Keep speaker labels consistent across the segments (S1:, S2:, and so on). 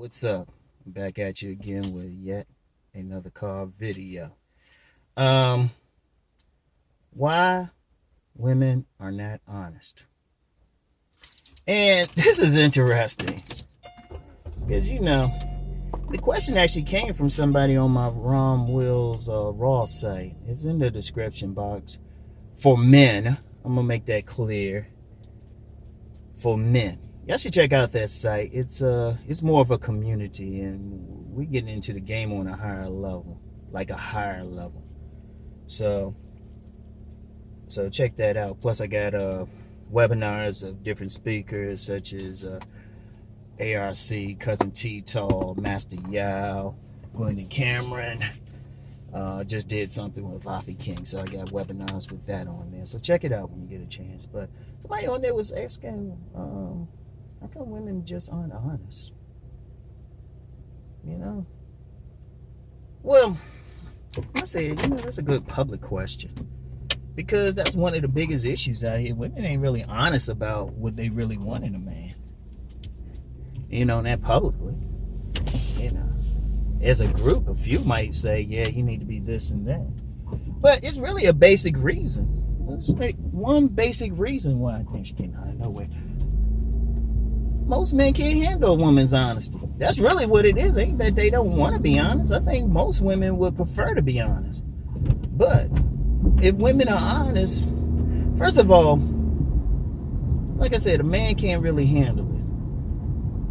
S1: What's up? I'm back at you again with yet another car video. Why women are not honest. And this is interesting because the question actually came from somebody on my Rom Wills Raw site. It's in the description box for men. I'm gonna make that clear. For men, y'all should check out that site. It's more of a community, and we getting into the game on a higher level, like a higher level. So check that out. Plus, I got webinars of different speakers such as ARC, Cousin T Tall, Master Yao, Glendon Cameron. Just did something with Afi King, so I got webinars with that on there. So check it out when you get a chance. But somebody on there was asking, how come women just aren't honest? Well, I say, that's a good public question. Because that's one of the biggest issues out here. Women ain't really honest about what they really want in a man. Not publicly. As a group, a few might say, yeah, you need to be this and that. But it's really a basic reason. Let's make one basic reason why I think she came out of nowhere. Most men can't handle a woman's honesty. That's really what it is. Ain't that they don't want to be honest. I think most women would prefer to be honest. But if women are honest, first of all, like I said, a man can't really handle it.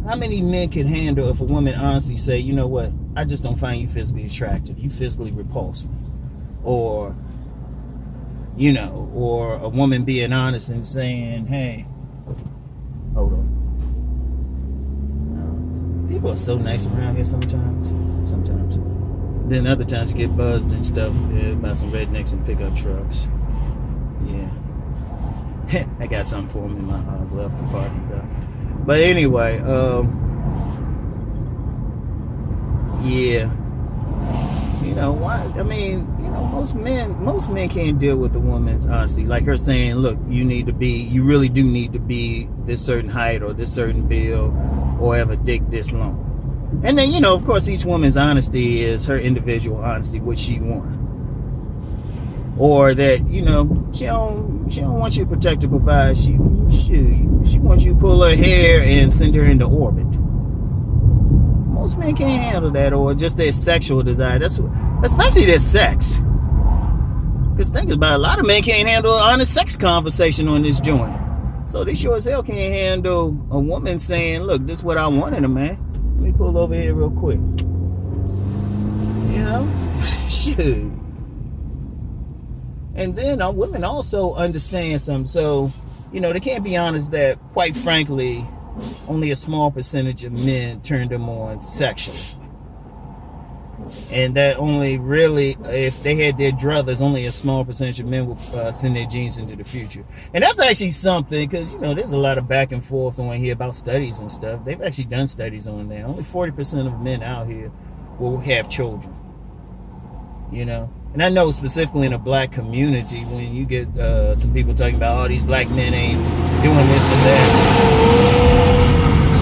S1: How many men can handle if a woman honestly say, you know what, I just don't find you physically attractive. You physically repulse me. Or a woman being honest and saying, hey, hold on. People are so nice around here sometimes. Then other times you get buzzed and stuff by some rednecks and pickup trucks. Yeah. I got something for them in my glove compartment though. But anyway, yeah. Why? I mean, most men can't deal with a woman's honesty. Like her saying, look, you really do need to be this certain height or this certain build or have a dick this long. And then, of course, each woman's honesty is her individual honesty, what she wants. Or that, she don't want you to protect or provide. She wants you to pull her hair and send her into orbit. Most men can't handle that, or just their sexual desire. Especially their sex. Because think about it, a lot of men can't handle an honest sex conversation on this joint. So they sure as hell can't handle a woman saying, look, this is what I want in a man. Let me pull over here real quick. Shoot. And then women also understand something. So, they can't be honest that, quite frankly, only a small percentage of men turn them on sexually. And that only really, if they had their druthers, only a small percentage of men will send their genes into the future. And that's actually something, because, there's a lot of back and forth on here about studies and stuff. They've actually done studies on that. Only 40% of men out here will have children. And I know specifically in the black community, when you get some people talking about, these black men ain't doing this and that.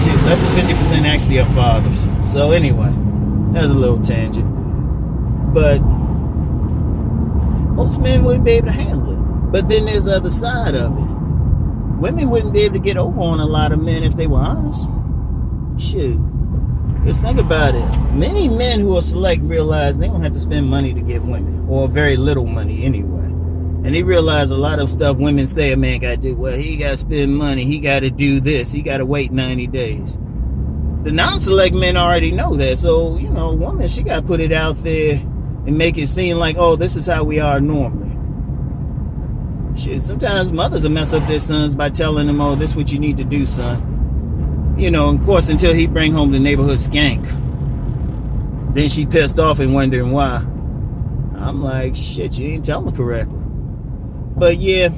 S1: Shit, less than 50% actually are fathers. So anyway, that's a little tangent. But most men wouldn't be able to handle it. But then there's the other side of it. Women wouldn't be able to get over on a lot of men if they were honest. Shoot. Because think about it. Many men who are select realize they don't have to spend money to get women. Or very little money anyway. And they realize a lot of stuff women say a man got to do. Well, he got to spend money. He got to do this. He got to wait 90 days. The non-select men already know that. So, a woman, she got to put it out there and make it seem like, this is how we are normally. Shit, sometimes mothers will mess up their sons by telling them, this is what you need to do, son. Of course, until he bring home the neighborhood skank. Then she pissed off and wondering why. I'm like, shit, you ain't tell me correctly. But yeah,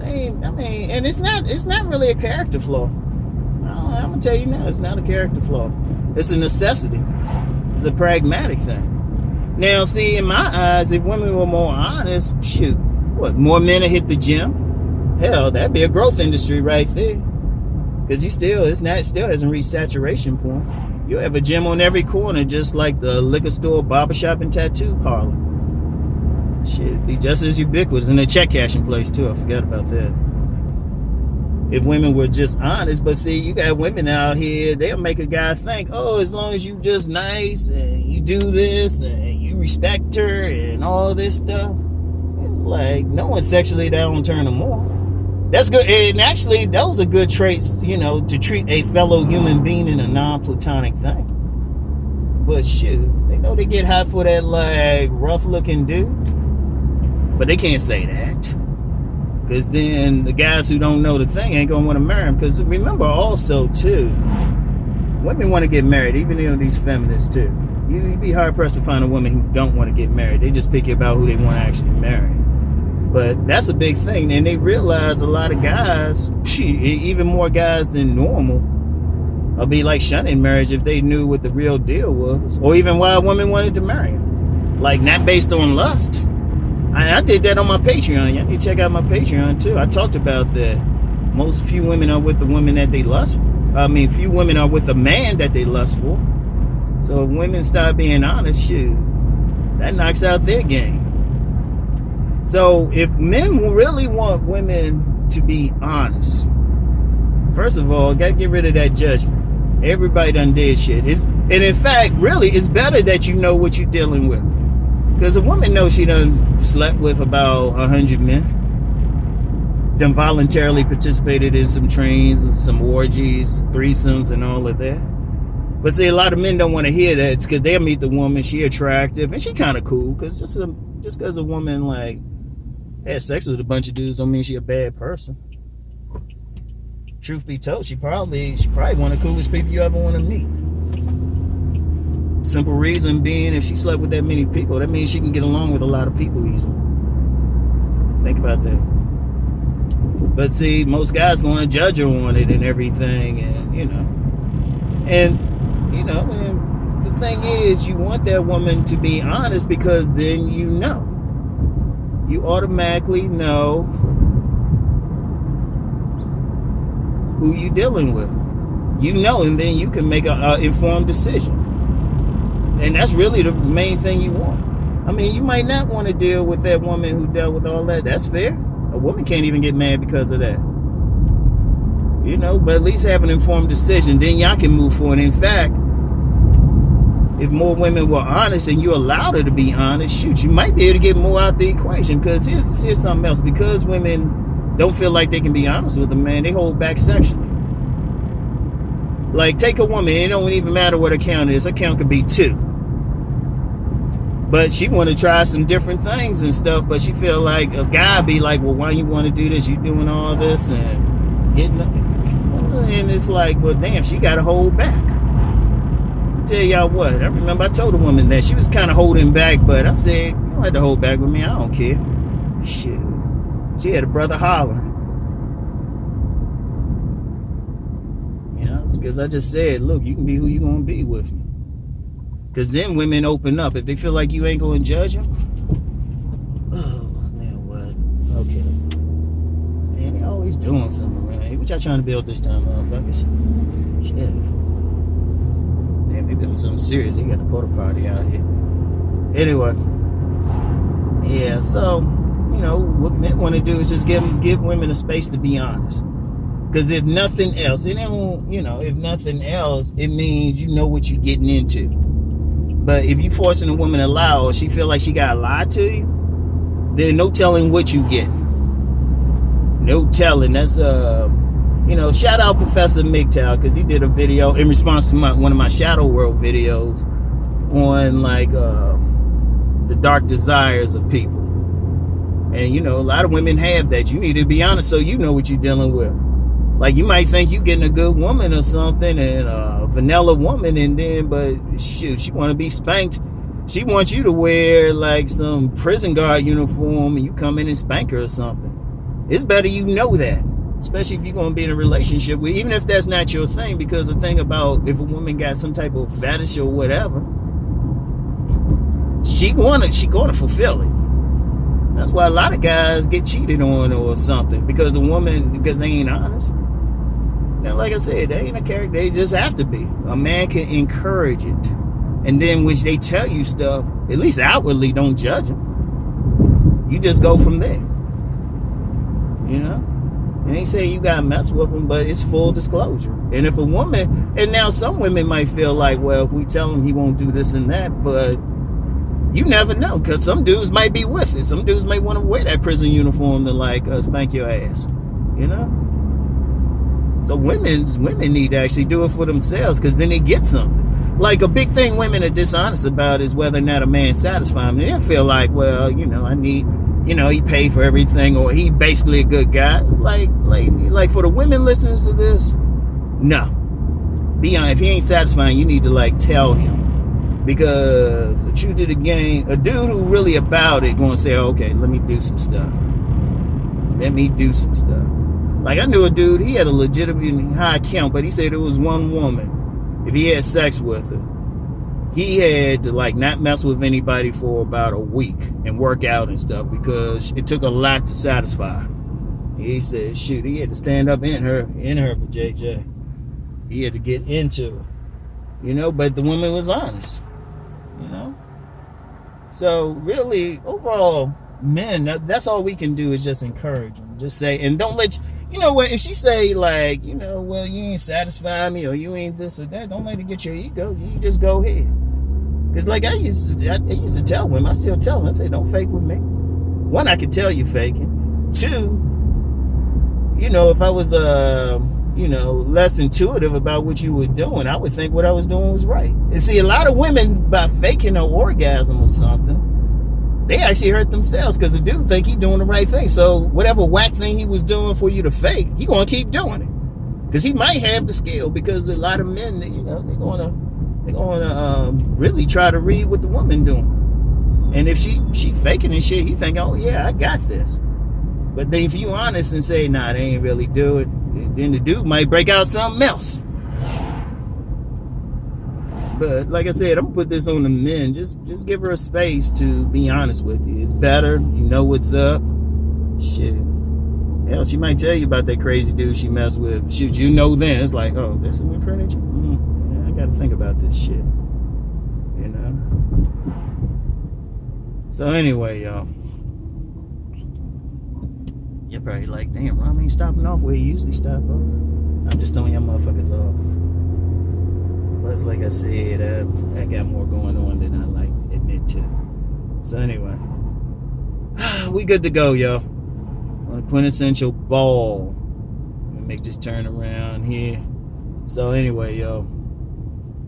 S1: and it's not really a character flaw. I'm gonna tell you now, it's not a character flaw. It's a necessity. It's a pragmatic thing. Now, see, in my eyes, if women were more honest, shoot, what, more men would hit the gym? Hell, that'd be a growth industry right there. Because it still hasn't reached saturation point. You have a gym on every corner, just like the liquor store, barbershop, and tattoo parlor. Shit, be just as ubiquitous. And a check cashing place too. I forgot about that. If women were just honest, but see, you got women out here, they'll make a guy think, oh, as long as you just nice and you do this and you respect her and all this stuff. It's like no one sexually down turn them on. That's good. And actually, those are good traits, you know, to treat a fellow human being in a non-platonic thing. But shoot, they know they get hot for that like rough looking dude. But they can't say that. Because then the guys who don't know the thing ain't going to want to marry him. Because remember also, too, women want to get married, even though these feminists, too. You'd be hard-pressed to find a woman who don't want to get married. They just picky about who they want to actually marry. But that's a big thing. And they realize a lot of guys, even more guys than normal, will be like shunning marriage if they knew what the real deal was. Or even why a woman wanted to marry him. Like, not based on lust. I did that on my Patreon. Y'all need to check out my Patreon too. I talked about that. Few women are with the woman that they lust for. Few women are with a man that they lust for. So if women start being honest, shoot, that knocks out their game. So if men really want women to be honest, first of all, gotta get rid of that judgment. Everybody done did shit. And in fact, really, it's better that you know what you're dealing with. Because a woman knows she done slept with about 100 men. Done voluntarily participated in some trains, some orgies, threesomes, and all of that. But see, a lot of men don't want to hear that because they'll meet the woman, she attractive, and she kind of cool. Because just because a woman like had sex with a bunch of dudes don't mean she a bad person. Truth be told, she probably one of the coolest people you ever want to meet. Simple reason being, if she slept with that many people, that means she can get along with a lot of people easily. Think about that. But see, most guys going to judge her on it and everything, and and the thing is, you want that woman to be honest because then you automatically know who you dealing with. And then you can make an informed decision. And that's really the main thing you want. I mean, you might not want to deal with that woman who dealt with all that. That's fair. A woman can't even get mad because of that. But at least have an informed decision. Then y'all can move forward. In fact, if more women were honest and you allowed her to be honest, shoot, you might be able to get more out the equation. Because here's something else. Because women don't feel like they can be honest with a man, they hold back sexually. Like, take a woman. It don't even matter what her count is. Her count could be 2. But she want to try some different things and stuff, but she feel like a guy be like, well, why you want to do this? You doing all this and getting, and it's like, well, damn, she got to hold back. I'll tell y'all what, I remember I told a woman that she was kind of holding back, but I said, you don't have to hold back with me. I don't care. Shit. She had a brother hollering. It's because I just said, look, you can be who you going to be with me. Because then women open up. If they feel like you ain't going to judge them. Oh, man, what? Okay. Man, they always doing something around here. What y'all trying to build this time, motherfuckers? Shit. Man, they building something serious. They got the porta party out here. Anyway. Yeah, so, what men want to do is just give women a space to be honest. Because if nothing else, if nothing else, it means you know what you're getting into. But if you forcing a woman to lie or she feel like she got to lie to you, then no telling what you get. No telling. That's, shout out Professor MGTOW because he did a video in response to one of my Shadow World videos on, like, the dark desires of people. And, a lot of women have that. You need to be honest so you know what you're dealing with. Like, you might think you getting a good woman or something, and a vanilla woman, but shoot, she want to be spanked. She wants you to wear, like, some prison guard uniform, and you come in and spank her or something. It's better you know that, especially if you're going to be in a relationship with, even if that's not your thing, because the thing about if a woman got some type of fetish or whatever, she going to fulfill it. That's why a lot of guys get cheated on or something, because they ain't honest. Now, like I said, they ain't a character. They just have to be. A man can encourage it. And then when they tell you stuff, at least outwardly, don't judge them. You just go from there. You know? And they say you gotta mess with them, but it's full disclosure. And if a woman, and now some women might feel like, well, if we tell him he won't do this and that, but you never know, because some dudes might be with it. Some dudes might want to wear that prison uniform to like spank your ass. You know? So women need to actually do it for themselves, because then they get something. Like a big thing women are dishonest about is whether or not a man satisfies them. They feel like, well, you know, I need, you know, he paid for everything, or he basically a good guy. It's like for the women listening to this, no. Be honest, if he ain't satisfying, you need to like tell him, because the truth of the game, a dude who really about it gonna say, okay, let me do some stuff. Let me do some stuff. Like I knew a dude, he had a legitimate high count, but he said it was one woman. If he had sex with her, he had to like not mess with anybody for about a week and work out and stuff, because it took a lot to satisfy her. He said, shoot, he had to stand up in her for JJ. He had to get into her, you know, but the woman was honest, you know. So really, overall, men, that's all we can do is just encourage them. Just say, and don't let you know what, if she say like, you know, well, you ain't satisfy me, or you ain't this or that, don't let it get your ego. You just go ahead. Because like I used to tell women, I still tell them, I say, don't fake with me. One, I can tell you faking. Two, you know, if I was you know, less intuitive about what you were doing, I would think what I was doing was right. And see, a lot of women, by faking an orgasm or something, they actually hurt themselves, because the dude think he doing the right thing. So whatever whack thing he was doing for you to fake, he gonna keep doing it, because he might have the skill. Because a lot of men, you know, they're gonna really try to read what the woman doing. And if she faking and shit, he think, oh yeah, I got this. But then if you honest and say, nah, they ain't really do it, then the dude might break out something else. But like I said, I'm gonna put this on the men. Just give her a space to be honest with you. It's better. You know what's up. Shit. Hell, she might tell you about that crazy dude she messed with. Shoot, you know then. It's like, oh, this is what printed you? Yeah, I gotta think about this shit. You know? So anyway, y'all. You're probably like, damn, Rom ain't stopping off where he usually stop off. I'm just throwing y'all motherfuckers off. Plus, like I said, I got more going on than I like admit to. So anyway, we good to go, y'all. On a quintessential ball. Let me make this turn around here. So anyway, y'all,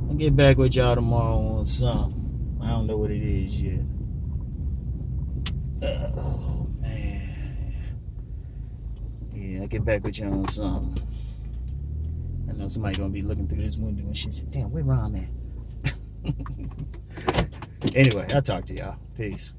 S1: I'll get back with y'all tomorrow on something. I don't know what it is yet. Oh man. Yeah, I'll get back with y'all on something. I know somebody gonna be looking through this window and shit, say, damn, where Rom at? Anyway, I'll talk to y'all. Peace.